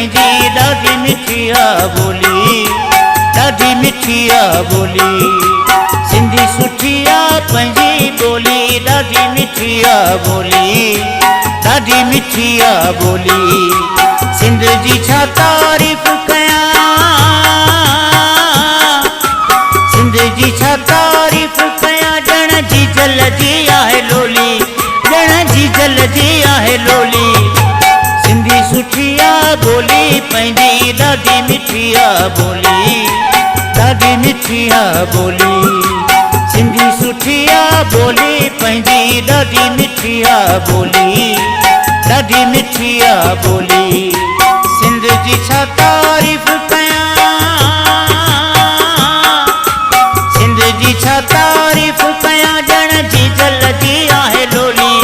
पंहिंजी ॾाढी मिठी आहे ॿोली, ॾाढी मिठी आहे ॿोली। सिंधी सुठी आहे पंहिंजी ॿोली, ॾाढी मिठी आहे ॿोली, ॾाढी मिठी आहे ॿोली। सिंध जी छा तारीफ़ कयां, सिंध जी छा तारीफ़ कयां, ॼण जी जल जी आहे लोली, ॼण जी जल जी आहे लोली। सिंधी सुठी आहे ॿोली पंहिंजी ॾाढी मिठी आहे ॿोली, ॾाढी मिठी आहे ॿोली। सिंधी सुठी आहे ॿोली पंहिंजी ॾाढी मिठी आहे ॿोली, ॾाढी मिठी आहे ॿोली। सिंध जी छा तारीफ़ कयां, सिंध जी छा तारीफ़ कयां, ॼण जी जल जी आहे लोली,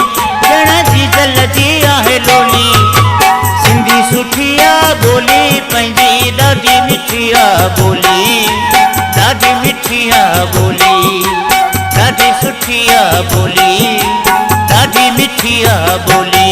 ॼण जी जल जी आहे लोली। सिंधी सुठी आहे ॿोली पंहिंजी ॾाढी मिठी आहे ॿोली, ॾाढी मिठी आहे ॿोली, ॾाढी सुठी आहे ॿोली, ॾाढी मिठी आहे ॿोली।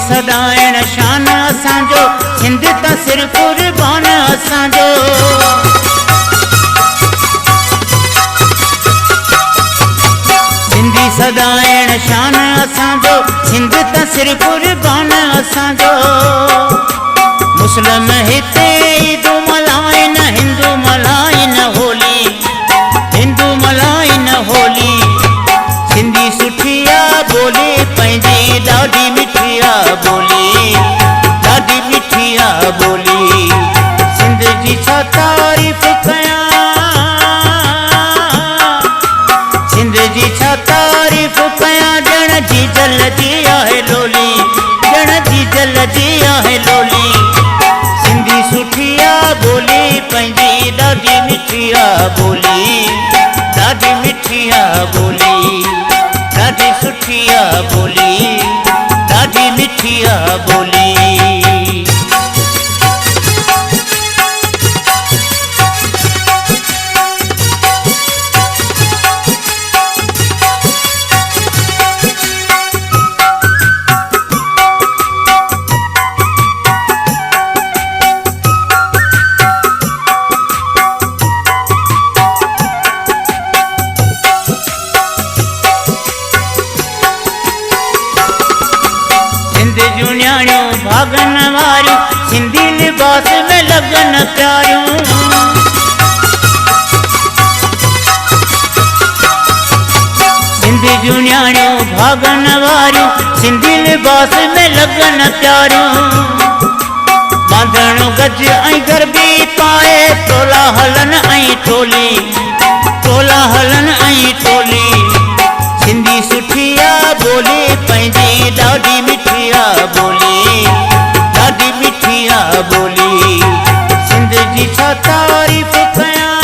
सदाइण शान असांजो, सिंध त सिर कुर्बान असांजो। सिंधी सदाइण शान असांजो, सिंध त सिर कुर्बान असांजो। मुस्लिम हिते ईद मल्हाइन, हिंदू मल्हाइन होली, हिंदू मल्हाइन होली। सिंधी सुठी आहे ॿोली पंहिंजी ॾाढी मिठी आहे ॿोली, ॾाढी मिठी आहे ॿोली। सिंध जी छा तारीफ़ कयां, सिंध जी छा तारीफ़ कयां, ॼण जी जल जी आहे लोली, ॼण जी जल जी आहे लोली। सिंधी सुठी आहे ॿोली पंहिंजी ॾाढी मिठी आहे ॿोली, ॾाढी मिठी आहे ॿोली, ॾाढी सुठी आहे ॿोली, ॾाढी मिठी आहे ॿोली। भागन वारियूं सिंधी लिबास में लगन प्यारियूं, सिंधी जूं न्याणियूं भागन वारियूं सिंधी लिबास में लगन प्यारियूं। बांधण गज ऐं गरबी पाए, टोला हलन ऐं टोली, टोला हलन ऐं टोली। सिंधी सुठी आहे ॿोली पंहिंजी ॾाढी मिठी आहे ॿोली, ॾाढी मिठी आहे ॿोली। सिंध जी छा तारीफ़ कयां,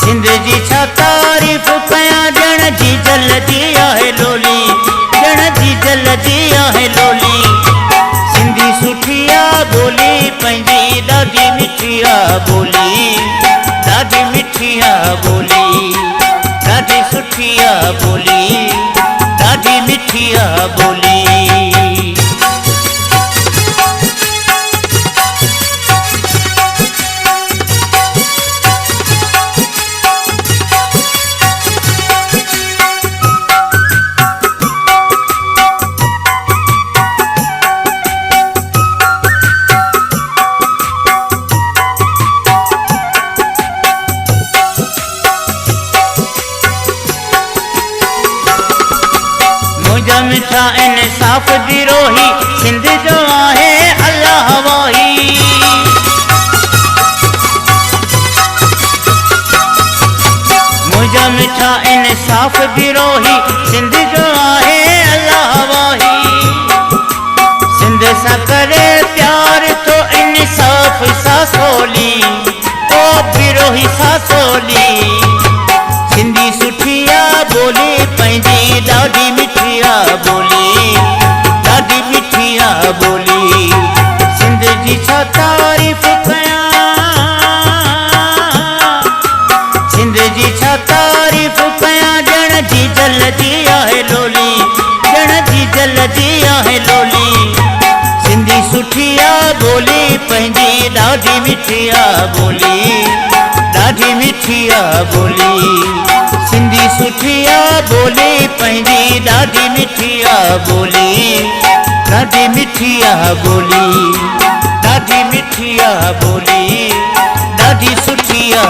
सिंध जी छा तारीफ़ कयां, ॼण जी जल जी आहे लोली, ॼण जी जल जी आहे लोली। सिंधी सुठी आहे ॿोली पंहिंजी ॾाढी मिठी आहे ॿोली, ॾाढी मिठी आहे ॿोली, ॾाढी सुठी आहे ॿोली, ॾाढी मिठी आहे ॿोली। मिठा इंसाफ़ जी रोही सिंध जो आहे अल्लाह वाही। मुंहिंजा मिठा इंसाफ़ जी रोही सिंध जो आहे अल्लाह वाही। सिंध सां करे प्यार आ बोली पंहिंजी ॾाढी मिठी आ बोली, ॾाढी मिठी आ बोली। सिंधी सुठी आ बोली पंहिंजी ॾाढी मिठी आ बोली, ॾाढी मिठी आ बोली, ॾाढी मिठी आ बोली, ॾाढी सुठी आ